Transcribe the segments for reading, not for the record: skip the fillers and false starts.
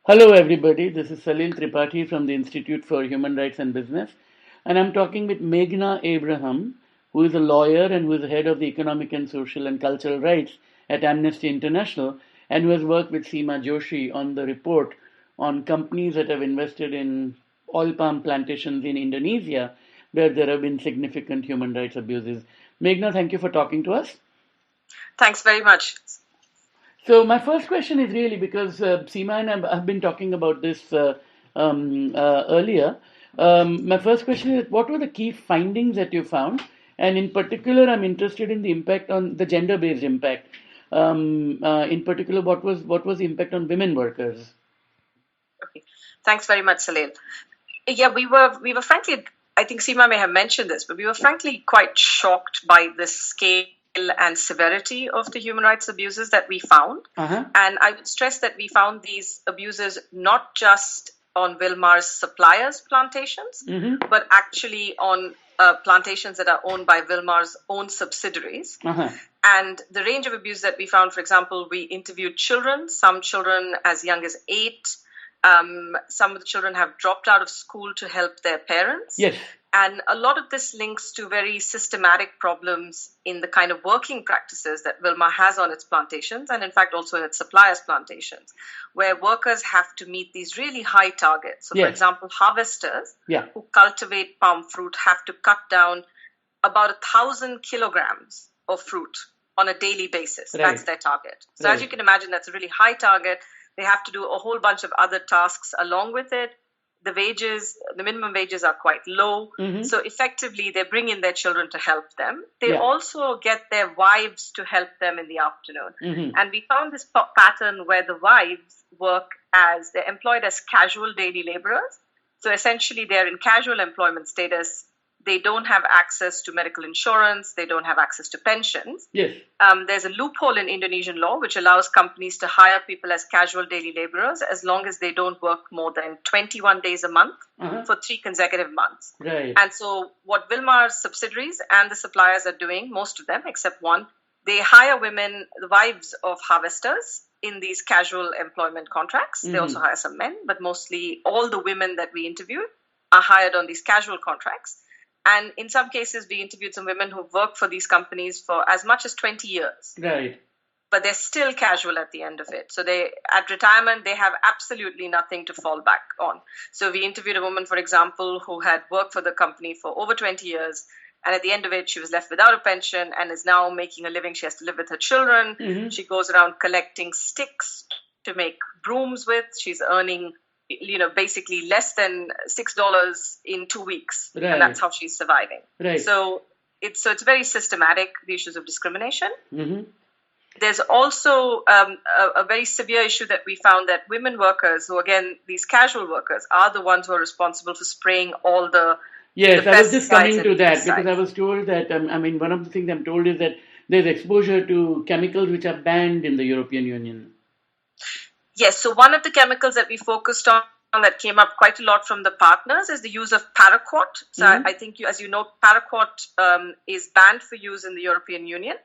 Hello, everybody. This is Salil Tripathi from the Institute for Human Rights and Business, and I'm talking with Meghna Abraham, who is a lawyer and who is the head of the Economic and Social and Cultural Rights at Amnesty International, and who has worked with Seema Joshi on the report on companies that have invested in oil palm plantations in Indonesia, where there have been significant human rights abuses. Meghna, thank you for talking to us. Thanks very much. So my first question is really because Seema and I've been talking about this earlier. My first question is, what were the key findings that you found? And in particular, I'm interested in the impact on the gender-based impact. In particular, what was the impact on women workers? Okay. Thanks very much, Salil. Yeah, we were frankly, I think Seema may have mentioned this, but we were frankly quite shocked by the scale and severity of the human rights abuses that we found. Uh-huh. And I would stress that we found these abuses not just on Wilmar's suppliers' plantations, but actually on plantations that are owned by Wilmar's own subsidiaries. Uh-huh. And the range of abuse that we found, for example, we interviewed children, some children as young as 8. Some of the children have dropped out of school to help their parents. Yes. And a lot of this links to very systematic problems in the kind of working practices that Wilmar has on its plantations, and in fact also in its suppliers' plantations, where workers have to meet these really high targets. So, Yes. for example, harvesters Yeah. who cultivate palm fruit have to cut down about 1,000 kilograms of fruit on a daily basis. Right. That's their target. So Right. as you can imagine, that's a really high target. They have to do a whole bunch of other tasks along with it. The minimum wages are quite low. So effectively, they bring in their children to help them. They Yeah. also get their wives to help them in the afternoon. Mhm. And we found this pattern where the wives they're employed as casual daily laborers. So essentially, they're in casual employment status. They don't have access to medical insurance. They don't have access to pensions. Yes. There's a loophole in Indonesian law which allows companies to hire people as casual daily laborers as long as they don't work more than 21 days a month for 3 consecutive months. Right. And so what Wilmar's subsidiaries and the suppliers are doing, most of them except one, they hire women, the wives of harvesters, in these casual employment contracts. They also hire some men, but mostly all the women that we interviewed are hired on these casual contracts. And in some cases, we interviewed some women who've worked for these companies for as much as 20 years. Right. But they're still casual at the end of it. So at retirement, they have absolutely nothing to fall back on. So we interviewed a woman, for example, who had worked for the company for over 20 years. And at the end of it, she was left without a pension and is now making a living. She has to live with her children. She goes around collecting sticks to make brooms with. She's earning basically less than $6 in 2 weeks. Right. And that's how she's surviving. Right. So it's very systematic, the issues of discrimination. Mm-hmm. There's also a very severe issue that we found, that women workers, who again, these casual workers, are the ones who are responsible for spraying all the Yes, the I was just coming pesticides to and that because I pesticides. was told that, one of the things I'm told is that there's exposure to chemicals which are banned in the European Union. Yes, so one of the chemicals that we focused on that came up quite a lot from the partners is the use of paraquat. So I think, as you know, paraquat is banned for use in the European Union,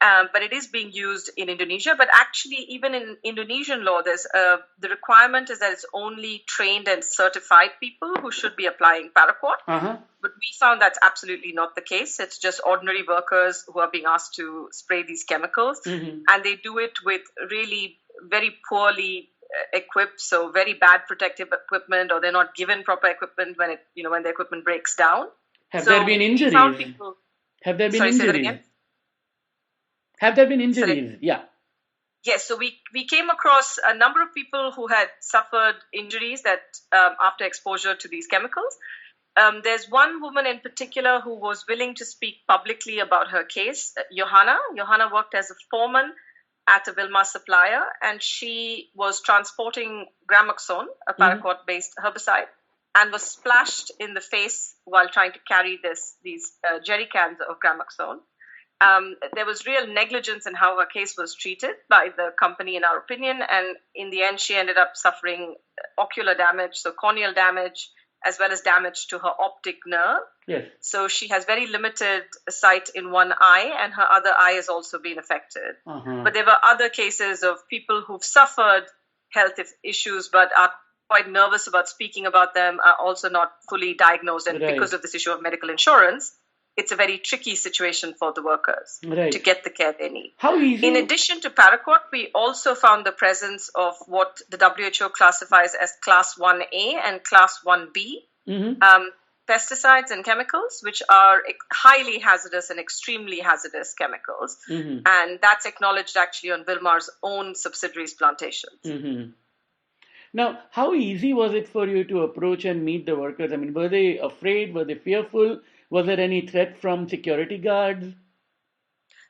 but it is being used in Indonesia. But actually, even in Indonesian law, the requirement is that it's only trained and certified people who should be applying paraquat. Uh-huh. But we found that's absolutely not the case. It's just ordinary workers who are being asked to spray these chemicals, and they do it with really very poorly equipped, so very bad protective equipment, or they're not given proper equipment when the equipment breaks down. Have So there been we injuries? found people. Have there been Sorry, say that injuries? again. Have there been injuries? Yeah. Yes, so we came across a number of people who had suffered injuries that after exposure to these chemicals. There's one woman in particular who was willing to speak publicly about her case, Johanna. Johanna worked as a foreman at a Wilmar supplier, and she was transporting Gramoxone, a paraquat-based herbicide, and was splashed in the face while trying to carry these jerry cans of Gramoxone. There was real negligence in how her case was treated by the company, in our opinion, and in the end, she ended up suffering ocular damage, so corneal damage, as well as damage to her optic nerve. Yes. So she has very limited sight in one eye, and her other eye has also been affected. Uh-huh. But there were other cases of people who've suffered health issues but are quite nervous about speaking about them, are also not fully diagnosed. And because of this issue of medical insurance, it's a very tricky situation for the workers to get the care they need. How easy? In addition to paraquat, we also found the presence of what the WHO classifies as Class 1A and Class 1B pesticides and chemicals, which are highly hazardous and extremely hazardous chemicals. And that's acknowledged actually on Wilmar's own subsidiaries plantations. Now, how easy was it for you to approach and meet the workers? I mean, were they afraid? Were they fearful? Was there any threat from security guards?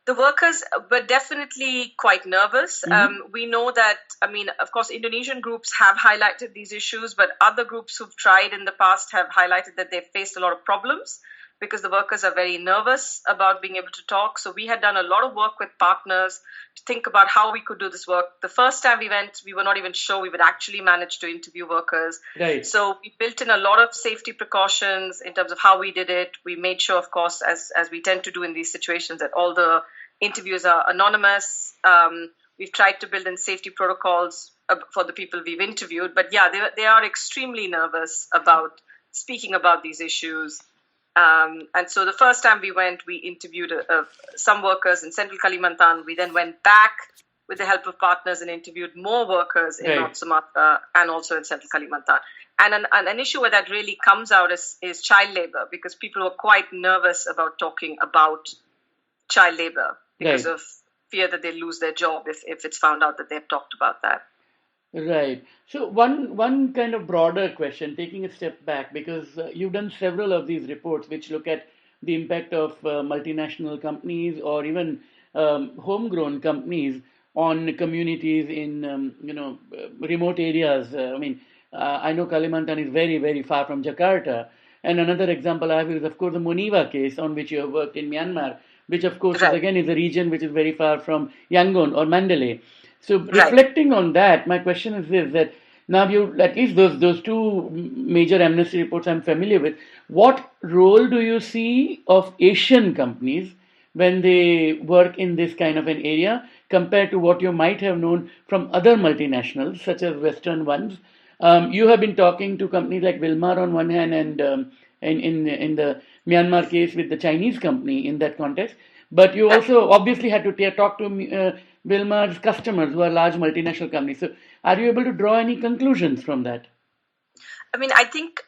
The workers were definitely quite nervous. We know that, I mean, of course, Indonesian groups have highlighted these issues, but other groups who've tried in the past have highlighted that they've faced a lot of problems because the workers are very nervous about being able to talk. So we had done a lot of work with partners to think about how we could do this work. The first time we went, we were not even sure we would actually manage to interview workers. So we built in a lot of safety precautions in terms of how we did it. We made sure, of course, as we tend to do in these situations, that all the interviews are anonymous. We've tried to build in safety protocols for the people we've interviewed. But yeah, they are extremely nervous about speaking about these issues. And so the first time we went, we interviewed some workers in Central Kalimantan. We then went back with the help of partners and interviewed more workers in North Sumatra and also in Central Kalimantan. And an issue where that really comes out is child labor, because people were quite nervous about talking about child labor because of fear that they lose their job if it's found out that they've talked about that. Right. So one kind of broader question, taking a step back, because you've done several of these reports which look at the impact of multinational companies or even homegrown companies on communities in remote areas. I know Kalimantan is very, very far from Jakarta. And another example I have is, of course, the Moniva case on which you have worked in Myanmar, which, of course, is a region which is very far from Yangon or Mandalay. So reflecting on that, my question is this, that now you, at least those two major Amnesty reports I'm familiar with, what role do you see of Asian companies when they work in this kind of an area compared to what you might have known from other multinationals, such as Western ones? You have been talking to companies like Wilmar on one hand and in the Myanmar case with the Chinese company in that context. But you also obviously had to talk to Wilmar's customers who are large multinational companies. So are you able to draw any conclusions from that? I mean, I think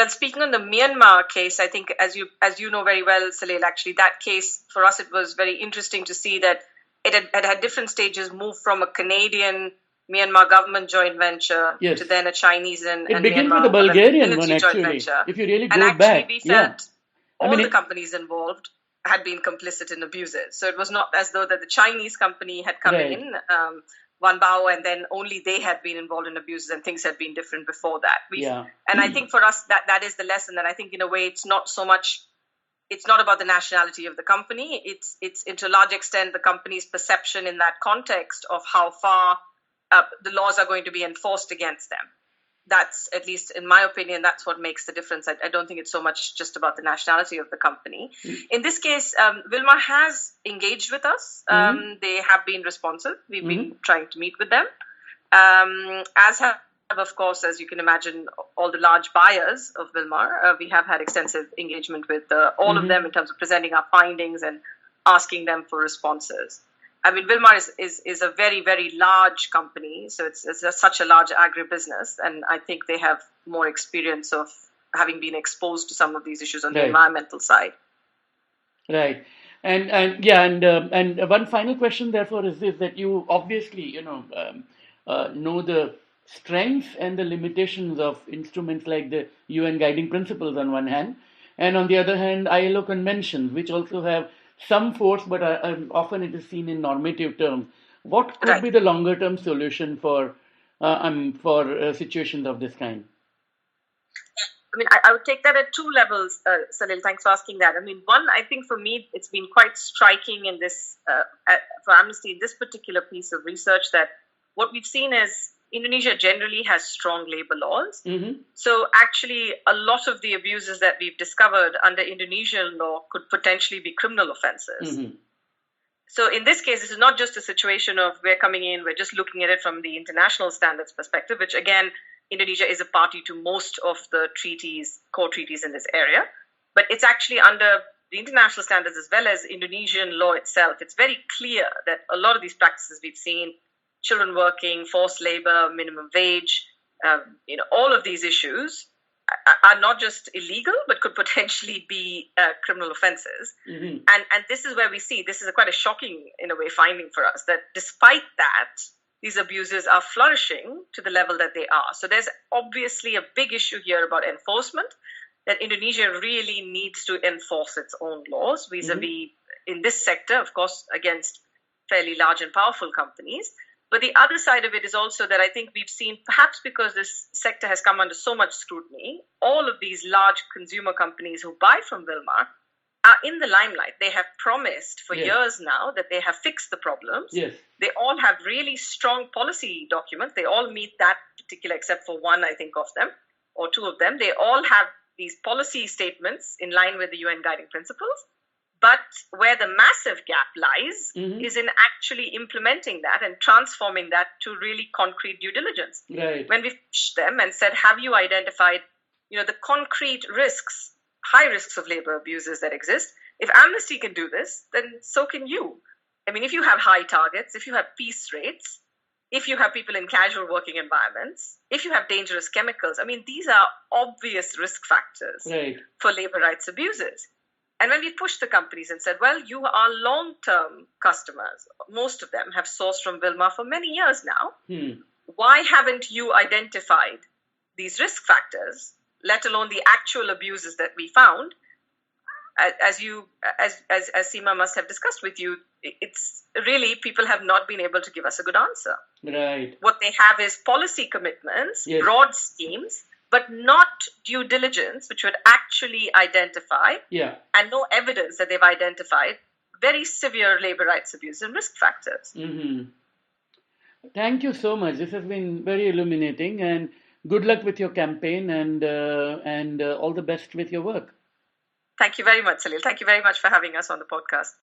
speaking on the Myanmar case, I think as you know very well, Salil, actually that case, for us, it was very interesting to see that it had different stages, moved from a Canadian Myanmar government joint venture to then a Chinese and it begins Myanmar with a Bulgarian one, joint actually. venture. If you really go back, we felt all the companies involved had been complicit in abuses. So it was not as though that the Chinese company had come in, Wanbao, and then only they had been involved in abuses and things had been different before that. And I think for us, that is the lesson. That I think in a way it's not about the nationality of the company. It's to a large extent the company's perception in that context of how far the laws are going to be enforced against them. That's, at least in my opinion, that's what makes the difference. I don't think it's so much just about the nationality of the company. In this case, Wilmar has engaged with us. They have been responsive. We've been trying to meet with them. As have, of course, as you can imagine, all the large buyers of Wilmar. We have had extensive engagement with all of them in terms of presenting our findings and asking them for responses. I mean, Wilmar is a very, very large company, so it's such a large agribusiness, and I think they have more experience of having been exposed to some of these issues on the environmental side. Right, and one final question, therefore, is this: that you obviously, know the strengths and the limitations of instruments like the UN Guiding Principles on one hand, and on the other hand, ILO conventions, which also have some force, but often it is seen in normative terms. What could be the longer-term solution for situations of this kind? I mean, I would take that at two levels, Salil. Thanks for asking that. I mean, one, I think for me, it's been quite striking in this, for Amnesty, in this particular piece of research, that what we've seen is Indonesia generally has strong labor laws. So actually, a lot of the abuses that we've discovered under Indonesian law could potentially be criminal offenses. So in this case, this is not just a situation of we're coming in, we're just looking at it from the international standards perspective, which again, Indonesia is a party to most of the treaties, core treaties in this area. But it's actually under the international standards as well as Indonesian law itself. It's very clear that a lot of these practices we've seen, children working, forced labor, minimum wage, all of these issues are not just illegal, but could potentially be criminal offenses. Mm-hmm. And this is where we see, this is quite a shocking, in a way, finding for us, that despite that, these abuses are flourishing to the level that they are. So there's obviously a big issue here about enforcement, that Indonesia really needs to enforce its own laws vis-a-vis, in this sector, of course, against fairly large and powerful companies. But the other side of it is also that I think we've seen, perhaps because this sector has come under so much scrutiny, all of these large consumer companies who buy from Wilmar are in the limelight. They have promised for years now that they have fixed the problems. Yes. They all have really strong policy documents. They all meet that particular, except for one, I think, of them, or two of them. They all have these policy statements in line with the UN guiding principles. But where the massive gap lies is in actually implementing that and transforming that to really concrete due diligence. Right. When we pushed them and said, have you identified, the concrete risks, high risks of labor abuses that exist? If Amnesty can do this, then so can you. I mean, if you have high targets, if you have peace rates, if you have people in casual working environments, if you have dangerous chemicals, I mean, these are obvious risk factors for labor rights abuses. And when we pushed the companies and said, well, you are long-term customers, most of them have sourced from Wilmar for many years now. Why haven't you identified these risk factors, let alone the actual abuses that we found? As Seema must have discussed with you, it's really, people have not been able to give us a good answer. Right. What they have is policy commitments, broad schemes, but not due diligence, which would actually identify, and no evidence that they've identified, very severe labor rights abuse and risk factors. Thank you so much. This has been very illuminating, and good luck with your campaign, and all the best with your work. Thank you very much, Salil. Thank you very much for having us on the podcast.